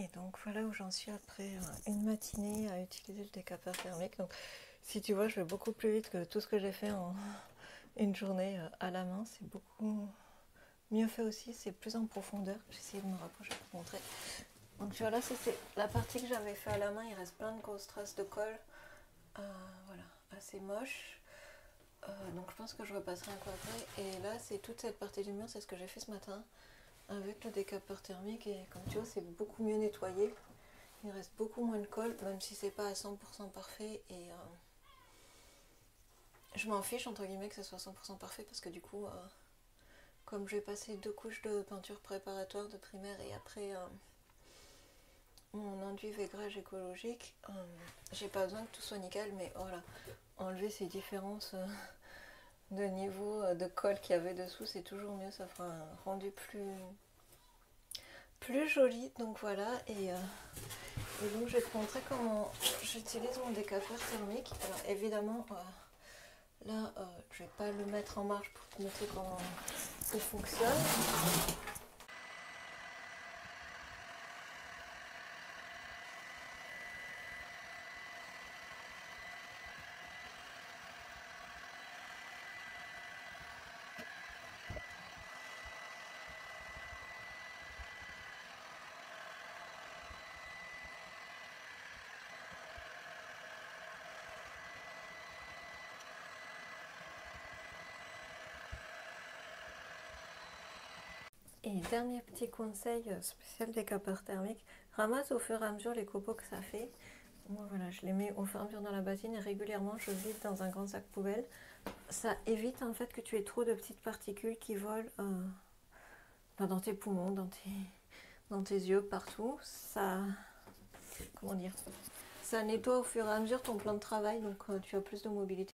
Et donc voilà où j'en suis après une matinée à utiliser le décapeur thermique. Donc si tu vois, je vais beaucoup plus vite que tout ce que j'ai fait en une journée à la main. C'est beaucoup mieux fait aussi, c'est plus en profondeur. J'ai essayé de me rapprocher pour te montrer. Donc tu vois là, c'est la partie que j'avais fait à la main. Il reste plein de grosses traces de colle. Voilà, assez moche. Donc je pense que je repasserai un coup après. Et là, c'est toute cette partie du mur, c'est ce que j'ai fait ce matin avec le décapeur thermique. Et comme tu vois, c'est beaucoup mieux nettoyé. Il reste beaucoup moins de colle, même si c'est pas à 100% parfait. Et je m'en fiche entre guillemets que ce soit 100% parfait parce que du coup, comme j'ai passé 2 couches de peinture préparatoire de primaire et après mon enduit vaigrage écologique, j'ai pas besoin que tout soit nickel, mais voilà, enlever ces différences de niveau de colle qu'il y avait dessous, c'est toujours mieux, ça fera un rendu plus joli. Donc voilà, et donc je vais te montrer comment j'utilise mon décapeur thermique. Alors évidemment, là je vais pas le mettre en marche pour te montrer comment il fonctionne. Et dernier petit conseil spécial décapeur thermique, ramasse au fur et à mesure les copeaux que ça fait. Moi voilà, je les mets au fur et à mesure dans la bassine et régulièrement je vide dans un grand sac poubelle. Ça évite en fait que tu aies trop de petites particules qui volent dans tes poumons, dans tes yeux, partout. Ça, comment dire, ça nettoie au fur et à mesure ton plan de travail, donc tu as plus de mobilité.